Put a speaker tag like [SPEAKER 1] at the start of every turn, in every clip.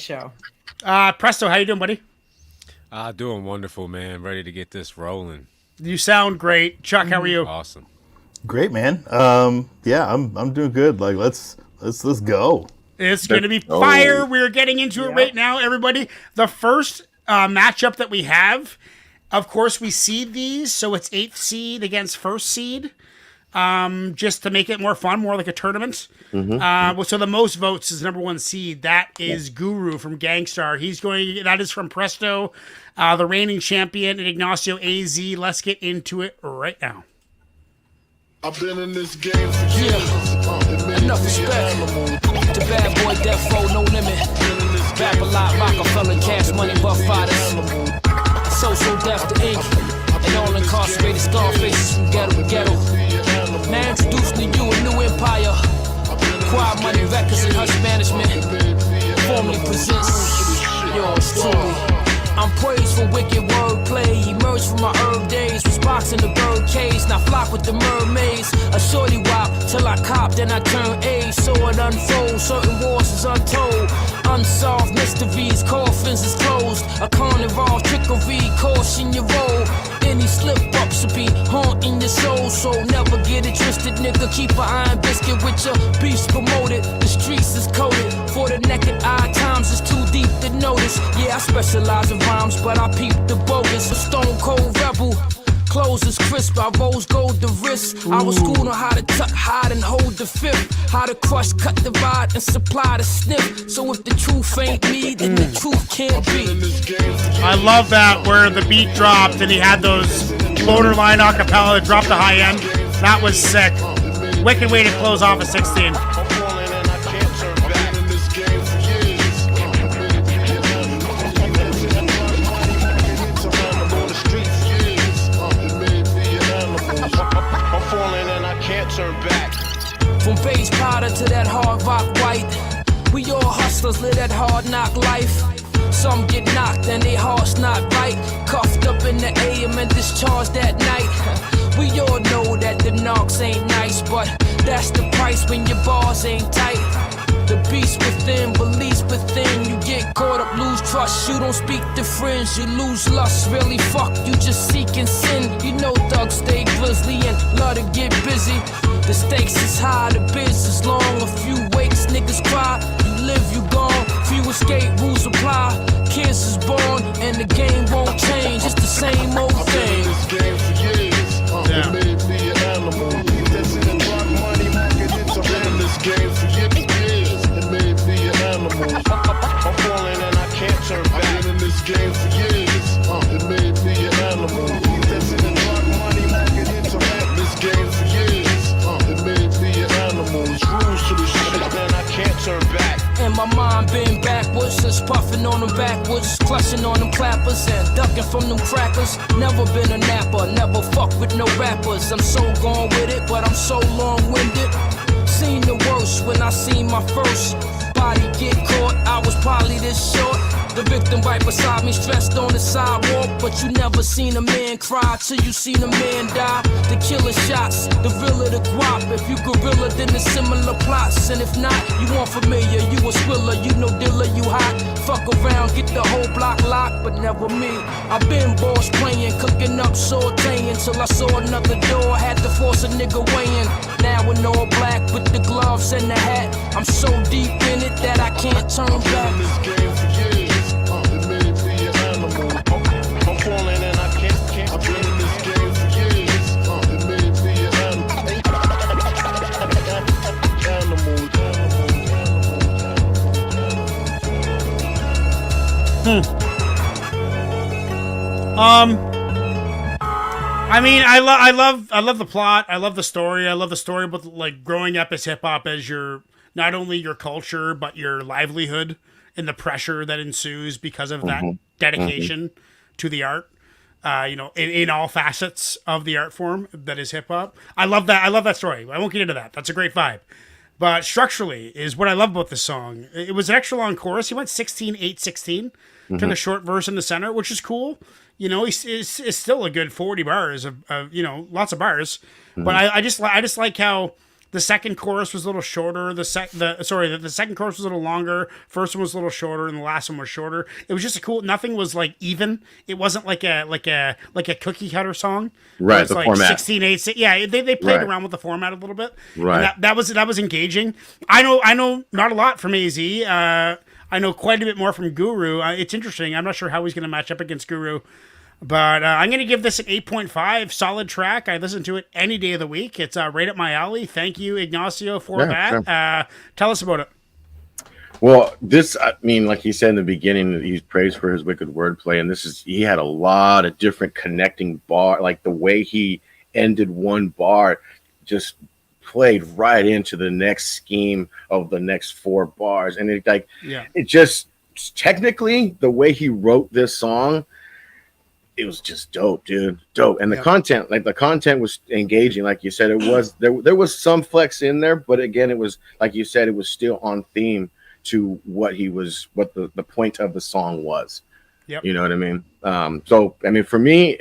[SPEAKER 1] show.
[SPEAKER 2] Presto, how you doing, buddy?
[SPEAKER 3] Doing wonderful, man. Ready to get this rolling.
[SPEAKER 2] You sound great. Chuck, how are you?
[SPEAKER 3] Awesome.
[SPEAKER 4] Great, man. Yeah, I'm doing good. Like, let's go.
[SPEAKER 2] It's going to be fire. We're getting into it right now, everybody. The first matchup that we have, of course, we seed these, so it's 8th seed against 1st seed, just to make it more fun, more like a tournament. So the most votes is number 1 seed. That is Guru from Gangstar. That is from Presto, the reigning champion, and Ignacio AZ. Let's get into it right now.
[SPEAKER 5] I've been in this game for years.
[SPEAKER 6] Enough respect to bad boy Death Row, no limit. Rap a lot, Rockefeller, cash money, buff fighters. Social death to ink, and all incarcerated scar faces from ghetto to ghetto. Now introducing to you a new empire. Quiet Money Records and Hush Management formally presents yours truly. I'm praised for wicked wordplay. Emerged from my herb days, was boxing the bird cage. Now flock with the mermaids. A shorty wop till I cop, then I turn age. So it unfolds, certain wars is untold. Unsolved mysteries, coffins is closed. A carnival trickery, caution your roll. Any slip-ups will be haunting your soul. So never get it twisted, nigga. Keep an iron biscuit with your beast promoted. The streets is coded for the naked eye. Times is too deep to notice. Yeah, I specialize in rhymes, but I peep the bogus. A stone cold rebel. Clothes is crisp, I rose gold the wrist. I was schooled on how to tuck, hide, and hold the fifth. How to crush, cut, divide, and supply the sniff. So if the truth ain't me, then the truth can't be.
[SPEAKER 2] I love that where the beat dropped and he had those borderline acapella that dropped the high end. That was sick. Wicked way to close off a 16.
[SPEAKER 6] From base powder to that hard rock white, we all hustlers live that hard knock life. Some get knocked and they hearts not right. Cuffed up in the AM and discharged that night. We all know that the knocks ain't nice, but that's the price when your bars ain't tight. The beast within, beliefs within. You get caught up, lose trust. You don't speak to friends, you lose lust. Really fuck, you just seeking sin. You know thugs stay grizzly and love to get busy. The stakes is high, the biz is long. A few wakes, niggas cry. You live, you gone. Few escape, rules apply. Kids is born, and the game won't change. It's the same old thing.
[SPEAKER 5] This game for years. It made me an animal. That's in the drug money market. I've been in this game for years. It made me an animal. I'm falling and I can't turn back. I've been in this game for years. It made me an animal. That's in the drug money market. This game for years. It made me an animal. It's rules to the shit, then I can't turn back.
[SPEAKER 6] And my mind been backwards, since puffing on them backwards, clutching on them clappers and ducking from them crackers. Never been a napper, never fuck with no rappers. I'm so gone with it, but I'm so long-winded. Seen the worst when I seen my first body get caught. I was probably this short. The victim right beside me, stressed on the sidewalk. But you never seen a man cry till you seen a man die. The killer shots, the realer the guap. If you gorilla, then the similar plots. And if not, you want familiar, you a swiller, you no dealer, you hot. Fuck around, get the whole block locked, but never me. I been boss playing, cooking up, sauteing. Till I saw another door, had to force a nigga weighing. Now in all black with the gloves and the hat. I'm so deep in it that I can't turn back.
[SPEAKER 5] This game for years. It made me an animal. I'm falling and I can't. I've been in this game for years. It made me an animal.
[SPEAKER 2] I mean, I love the plot. I love the story. I love the story about like growing up as hip hop as your not only your culture but your livelihood and the pressure that ensues because of that dedication to the art. In all facets of the art form that is hip hop. I love that. I love that story. I won't get into that. That's a great vibe. But structurally is what I love about this song. It was an extra long chorus. He went 16, 8, 16. Took a short verse in the center, which is cool. You know, it's still a good 40 bars of lots of bars. But I just like how The second chorus was a little shorter. The second chorus was a little longer. First one was a little shorter, and the last one was shorter. It was just a cool. Nothing was like even. It wasn't like a cookie cutter song.
[SPEAKER 1] Right,
[SPEAKER 2] It's
[SPEAKER 1] the
[SPEAKER 2] like
[SPEAKER 1] format.
[SPEAKER 2] 16/8. Yeah, they played
[SPEAKER 1] Right.
[SPEAKER 2] around with the format a little bit.
[SPEAKER 1] Right.
[SPEAKER 2] And that was engaging. I know not a lot from AZ. I know quite a bit more from Guru. It's interesting. I'm not sure how he's going to match up against Guru. But I'm going to give this an 8.5. Solid track. I listen to it any day of the week. It's right up my alley. Thank you, Ignacio, for that.
[SPEAKER 1] Sure.
[SPEAKER 2] Tell us about it.
[SPEAKER 1] Well, I mean, like he said in the beginning, he's praised for his wicked wordplay, and he had a lot of different connecting bar, like the way he ended one bar just played right into the next scheme of the next 4 bars. And it just technically the way he wrote this song, it was just dope, dude. Dope. And the content was engaging. Like you said, it was there was some flex in there, but again, it was like you said, it was still on theme to what the point of the song was.
[SPEAKER 2] Yep.
[SPEAKER 1] You know what I mean? So I mean, for me,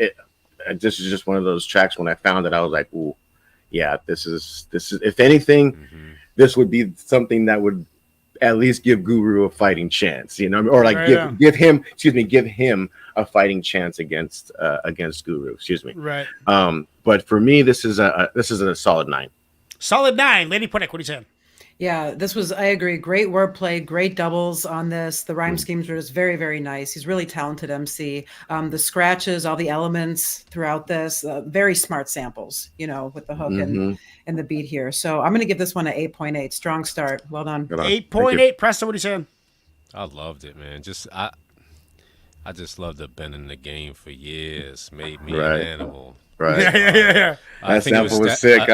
[SPEAKER 1] this is just one of those tracks. When I found it, I was like, ooh, yeah, this is if anything, this would be something that would at least give Guru a fighting chance, you know, or like give him a fighting chance against Guru, excuse me.
[SPEAKER 2] Right.
[SPEAKER 1] But for me, this is a solid 9.
[SPEAKER 2] Solid 9. Lady Poetic, what are you saying?
[SPEAKER 7] Yeah, I agree. Great wordplay, great doubles on this. The rhyme schemes were just very, very nice. He's really talented MC. The scratches, all the elements throughout this, very smart samples, you know, with the hook and the beat here. So I'm going to give this one an 8.8. Strong start. Well done.
[SPEAKER 2] 8.8. Preston, what are you saying?
[SPEAKER 3] I loved it, man. I just loved the been in the game for years. Made me an animal.
[SPEAKER 1] Right.
[SPEAKER 2] Yeah.
[SPEAKER 1] That sample was sick.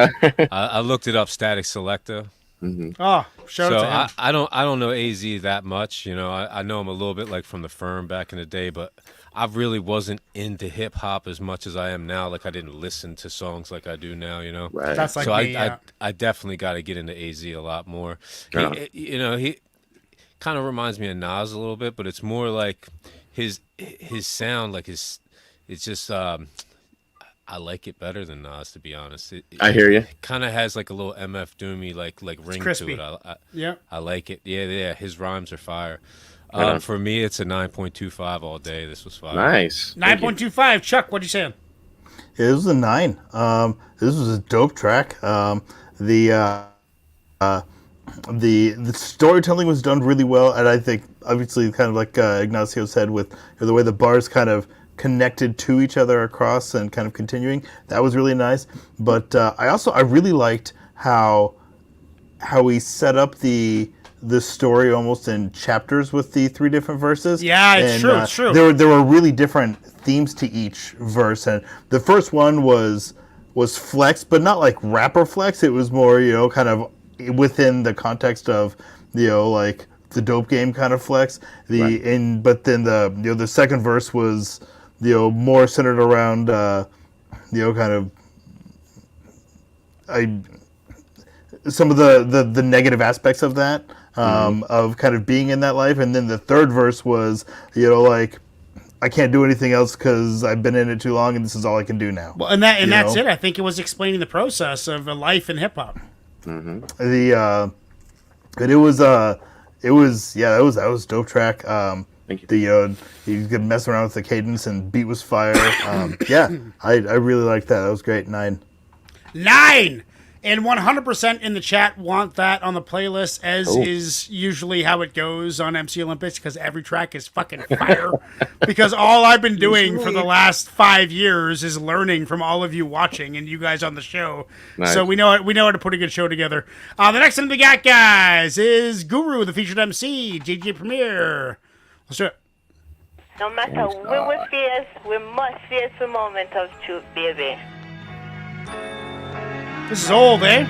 [SPEAKER 3] I looked it up. Static Selector.
[SPEAKER 2] Oh, shout out to him.
[SPEAKER 3] I don't know AZ that much. You know, I know him a little bit, like from the Firm back in the day, but I really wasn't into hip hop as much as I am now. Like I didn't listen to songs like I do now. You know,
[SPEAKER 1] Right.
[SPEAKER 2] That's like
[SPEAKER 3] so
[SPEAKER 2] me.
[SPEAKER 3] I definitely got to get into AZ a lot more.
[SPEAKER 1] Yeah.
[SPEAKER 3] He kind of reminds me of Nas a little bit, but it's more like his sound, like it's just I like it better than Nas, to be honest.
[SPEAKER 1] I hear you.
[SPEAKER 3] It kind of has like a little MF Doomy like ring
[SPEAKER 2] crispy.
[SPEAKER 3] to it.
[SPEAKER 2] Yeah.
[SPEAKER 3] I like it. Yeah. His rhymes are fire. For me, it's a 9.25 all day. This was fire.
[SPEAKER 1] Nice.
[SPEAKER 2] 9.25. Chuck, what are you saying?
[SPEAKER 4] It was a 9. This was a dope track. The storytelling was done really well, and I think obviously kind of like Ignacio said, with the way the bars kind of connected to each other across and kind of continuing, that was really nice. But I really liked how he set up the story almost in chapters with the 3 different verses.
[SPEAKER 2] Yeah, it's true. It's true.
[SPEAKER 4] There were really different themes to each verse, and the first one was flex, but not like rapper flex. It was more, kind of within the context of, like the dope game kind of flex. But then the second verse was, more centered around, kind of some of the negative aspects of that, of kind of being in that life. And then the third verse was, like, I can't do anything else because I've been in it too long and this is all I can do now.
[SPEAKER 2] Well, and that's it. I think it was explaining the process of a life in hip hop.
[SPEAKER 4] That was dope track.
[SPEAKER 1] Thank you.
[SPEAKER 4] You could mess around with the cadence and beat was fire. I really liked that. That was great. 9.
[SPEAKER 2] 9! And 100% in the chat want that on the playlist, as is usually how it goes on MC Olympics, because every track is fucking fire. Because all I've been doing for the last 5 years is learning from all of you watching and you guys on the show.
[SPEAKER 1] Nice.
[SPEAKER 2] So we know how to put a good show together. The next thing we got, guys, is Guru, the featured MC, JJ Premier. Let's do it.
[SPEAKER 8] No matter where we face, we must face the moment of truth, baby.
[SPEAKER 2] This is old, eh?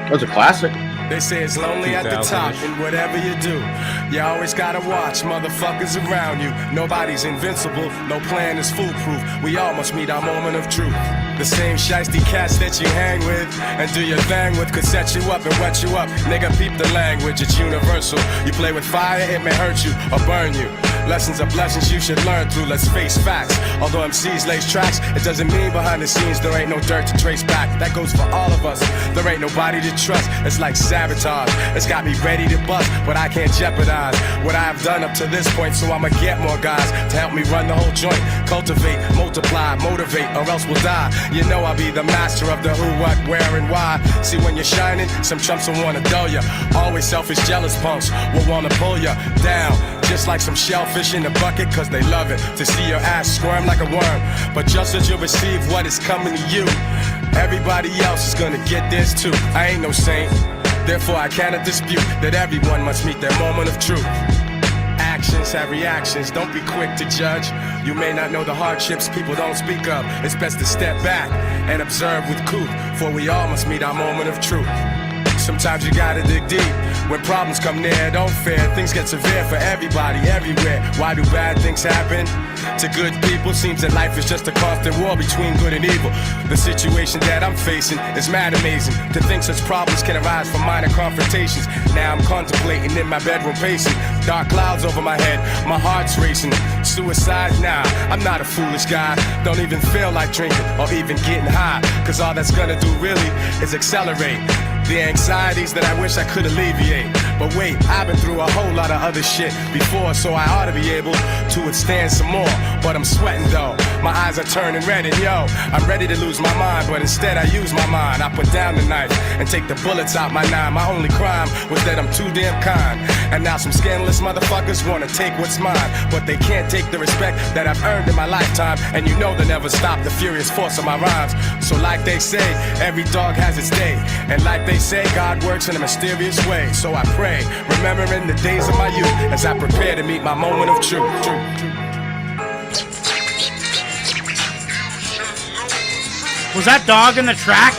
[SPEAKER 1] That's a classic.
[SPEAKER 9] They say it's lonely at the top, and whatever you do, you always gotta watch motherfuckers around you. Nobody's invincible, no plan is foolproof. We all must meet our moment of truth. The same shiesty cats that you hang with and do your thing with could set you up and wet you up. Nigga, peep the language, it's universal. You play with fire, it may hurt you or burn you. Lessons are blessings you should learn through, let's face facts. Although MCs lace tracks, it doesn't mean behind the scenes there ain't no dirt to trace back. That goes for all of us, there ain't nobody to trust. It's like sabotage, it's got me ready to bust, but I can't jeopardize what I have done up to this point. So I'ma get more guys to help me run the whole joint. Cultivate, multiply, motivate, or else we'll die. You know I'll be the master of the who, what, where, and why. See, when you're shining, some chumps will wanna dull ya. Always selfish, jealous punks will wanna pull ya down, just like some shellfish in a bucket, cause they love it to see your ass squirm like a worm. But just as you receive what is coming to you, everybody else is gonna get this too. I ain't no saint, therefore I cannot dispute that everyone must meet their moment of truth. Actions have reactions, don't be quick to judge. You may not know the hardships people don't speak of. It's best to step back and observe with cool, for we all must meet our moment of truth. Sometimes you gotta dig deep. When problems come near, don't fear. Things get severe for everybody, everywhere. Why do bad things happen to good people? Seems that life is just a constant war between good and evil. The situation that I'm facing is mad amazing. To think such problems can arise from minor confrontations. Now I'm contemplating in my bedroom pacing. Dark clouds over my head, my heart's racing. Suicide? Nah, I'm not a foolish guy. Don't even feel like drinking or even getting high, cause all that's gonna do really is accelerate the anxieties that I wish I could alleviate. But wait, I've been through a whole lot of other shit before, so I ought to be able to withstand some more. But I'm sweating though, my eyes are turning red, and yo, I'm ready to lose my mind, but instead I use my mind. I put down the knife and take the bullets out my nine. My only crime was that I'm too damn kind, and now some scandalous motherfuckers wanna take what's mine, but they can't take the respect that I've earned in my lifetime. And you know they'll never stop the furious force of my rhymes. So like they say, every dog has its day, and like they say, God works in a mysterious way. So I pray, remembering the days of my youth as I prepare to meet my moment of truth.
[SPEAKER 2] Was that dog in the track?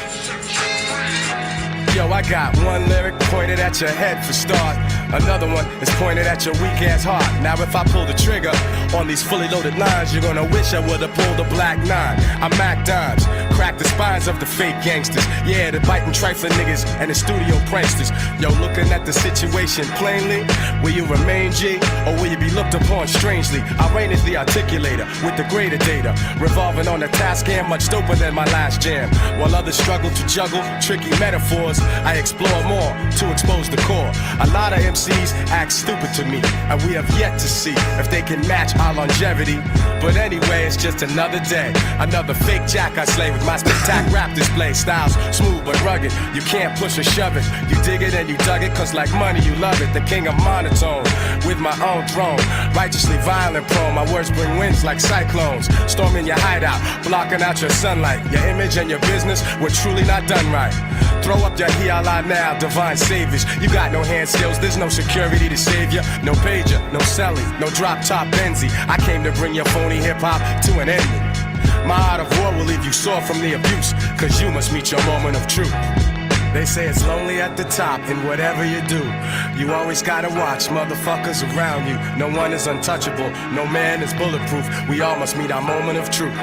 [SPEAKER 9] Yo, I got one lyric pointed at your head for start. Another one is pointed at your weak ass heart. Now if I pull the trigger on these fully loaded lines, you're gonna wish I would've pulled a black 9. I Mac dimes, crack the spines of the fake gangsters. Yeah, the biting trifling niggas and the studio pranksters. Yo, looking at the situation plainly, will you remain G, or will you be looked upon strangely? I reign as the articulator with the greater data, revolving on a task and much doper than my last jam. While others struggle to juggle tricky metaphors, I explore more to expose the core. A lot of MCs act stupid to me, and we have yet to see if they can match our longevity. But anyway, it's just another day, another fake jack I slay with my spectac rap display. Styles smooth but rugged, you can't push or shove it. You dig it and you dug it, cause like money you love it. The king of monotone, with my own throne, righteously violent prone. My words bring winds like cyclones, storming your hideout, blocking out your sunlight. Your image and your business were truly not done right. Throw up your hiala now, divine saviors. You got no hand skills, there's no security to save you. No pager, no selling, no drop top Benzie. I came to bring your phony hip-hop to an ending. My art of war will leave you sore from the abuse, cause you must meet your moment of truth. They say it's lonely at the top, and whatever you do, you always gotta watch motherfuckers around you. No one is untouchable, no man is bulletproof. We all must meet our moment of truth.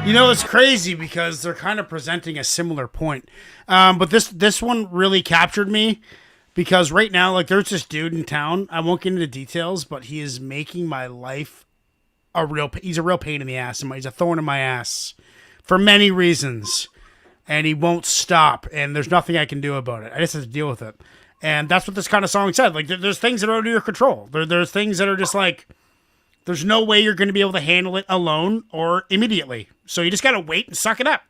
[SPEAKER 2] You know, it's crazy because they're kind of presenting a similar point. But this one really captured me because right now, like, there's this dude in town. I won't get into details, but he is making my life he's a real pain in the ass. He's a thorn in my ass for many reasons. And he won't stop. And there's nothing I can do about it. I just have to deal with it. And that's what this kind of song said. Like, there's things that are under your control. There's things that are just like, there's no way you're going to be able to handle it alone or immediately. So you just got to wait and suck it up.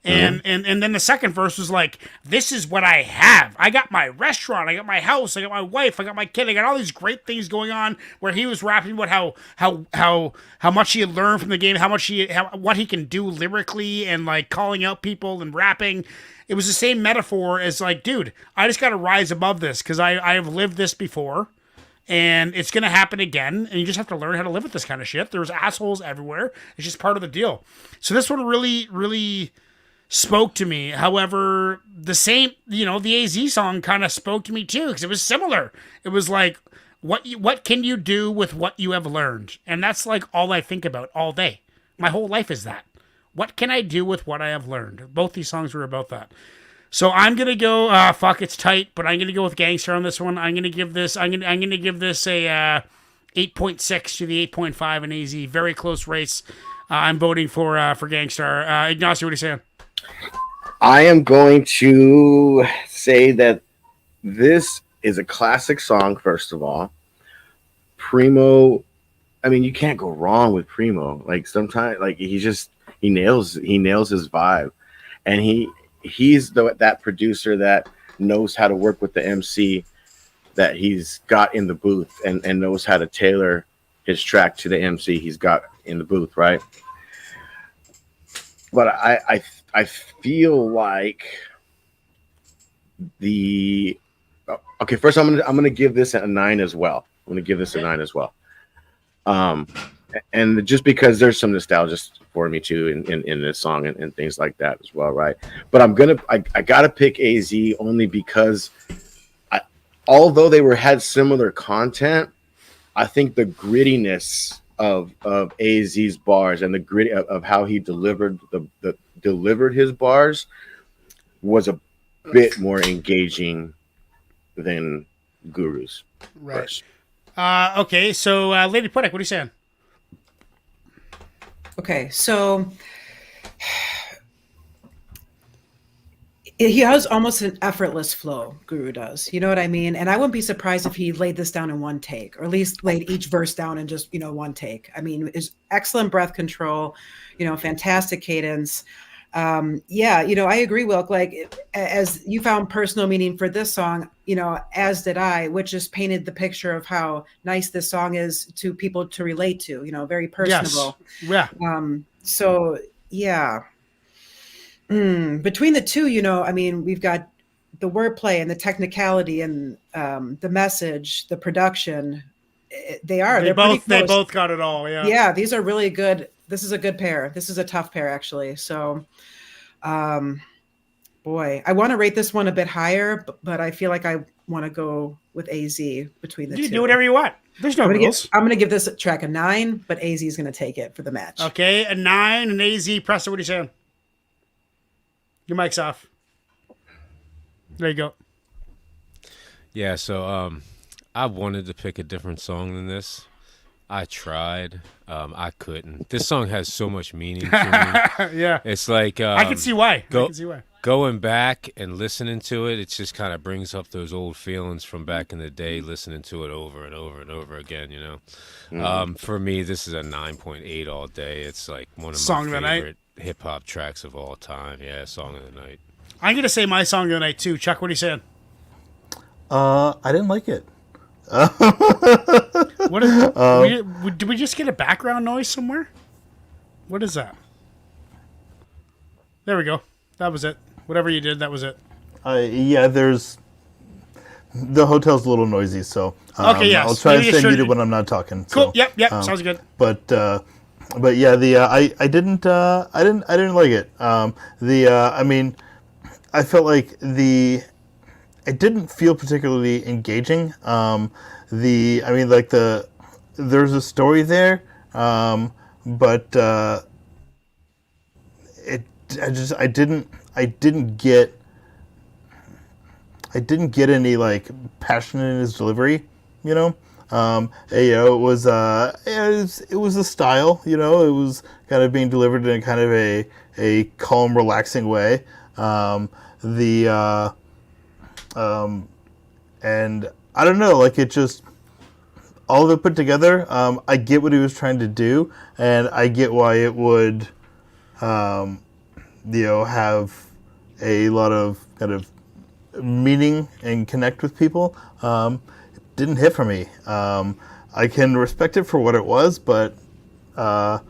[SPEAKER 2] And then the second verse was like, this is what I have. I got my restaurant, I got my house, I got my wife, I got my kid, I got all these great things going on, where he was rapping about how much he had learned from the game, what he can do lyrically and like calling out people and rapping. It was the same metaphor as like, dude, I just got to rise above this because I have lived this before. And it's going to happen again, and you just have to learn how to live with this kind of shit. There's assholes everywhere. It's just part of the deal. So this one really, really spoke to me. However, the same, the AZ song kind of spoke to me too, because it was similar. It was like, what can you do with what you have learned? And that's like all I think about all day. My whole life is that. What can I do with what I have learned? Both these songs were about that. So I'm gonna go. Fuck, it's tight, but I'm gonna go with Gangster on this one. I'm gonna give this a 8.6 to the 8.5 in AZ. Very close race. I'm voting for Gangstar. Ignacio, what are you saying?
[SPEAKER 1] I am going to say that this is a classic song, first of all. Primo, I mean, you can't go wrong with Primo. Like sometimes, like he nails his vibe, and he's that producer that knows how to work with the MC that he's got in the booth, and knows how to tailor his track to the MC he's got in the booth, right? But I feel like okay. First, I'm gonna give this a 9 as well. I'm gonna give this a 9 as well. And just because there's some nostalgia for me too in this song and things like that as well, right? But I gotta pick AZ only because although they had similar content, I think the grittiness of AZ's bars and the grit of how he delivered delivered his bars was a bit more engaging than Guru's.
[SPEAKER 2] Right. Okay, so Lady Poetic, what are you saying?
[SPEAKER 7] Okay, so he has almost an effortless flow, Guru does. You know what I mean? And I wouldn't be surprised if he laid this down in one take, or at least laid each verse down in just, one take. I mean, is excellent breath control, fantastic cadence. I agree, Wilk. Like, as you found personal meaning for this song, as did I, which just painted the picture of how nice this song is to people to relate to, very personable.
[SPEAKER 2] Yes.
[SPEAKER 7] Yeah. Between the two, we've got the wordplay and the technicality and the message, the production. They're
[SPEAKER 2] both got it all. Yeah.
[SPEAKER 7] Yeah. These are really good. This is a good pair. This is a tough pair, actually. So, boy, I want to rate this one a bit higher, but I feel like I want to go with AZ between the two.
[SPEAKER 2] You do whatever you want. There's no rules.
[SPEAKER 7] I'm going to give this track a 9, but AZ is going to take it for the match.
[SPEAKER 2] Okay, a 9 and AZ. Presser, what are you saying? Your mic's off. There you go.
[SPEAKER 3] Yeah, so I wanted to pick a different song than this. I tried. I couldn't. This song has so much meaning to me.
[SPEAKER 2] Yeah.
[SPEAKER 3] It's like
[SPEAKER 2] I can see why.
[SPEAKER 3] Going back and listening to it, it just kind of brings up those old feelings from back in the day, listening to it over and over and over again, For me, this is a 9.8 all day. It's like one of my favorite hip-hop tracks of all time. Yeah, Song of the Night.
[SPEAKER 2] I'm going to say my Song of the Night, too. Chuck, what are you saying?
[SPEAKER 4] I didn't like it.
[SPEAKER 2] What is? Did we just get a background noise somewhere? What is that? There we go. That was it. Whatever you did, that was it.
[SPEAKER 4] There's the hotel's a little noisy, so
[SPEAKER 2] okay. Yes.
[SPEAKER 4] I'll try to stay muted when I'm not talking.
[SPEAKER 2] Cool.
[SPEAKER 4] So,
[SPEAKER 2] Yep. Sounds good.
[SPEAKER 4] But yeah, I didn't like it. I felt like it didn't feel particularly engaging. There's a story there, but I didn't get any like passion in his delivery, it was a style, it was kind of being delivered in kind of a calm, relaxing way. And I don't know, like it just, all of it put together, I get what he was trying to do, and I get why it would, have a lot of kind of meaning and connect with people. It didn't hit for me. I can respect it for what it was, but, I'm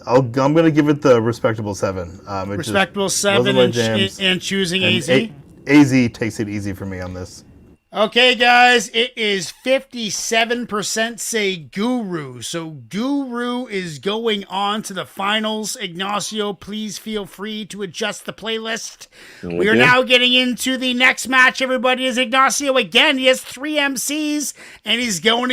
[SPEAKER 4] going to give it the respectable 7.
[SPEAKER 2] Respectable 7 and choosing AZ?
[SPEAKER 4] AZ takes it easy for me on this.
[SPEAKER 2] Okay, guys, it is 57% say Guru. So Guru is going on to the finals. Ignacio, please feel free to adjust the playlist. We are now getting into the next match, everybody. Is Ignacio again. He has 3 MCs, and he's going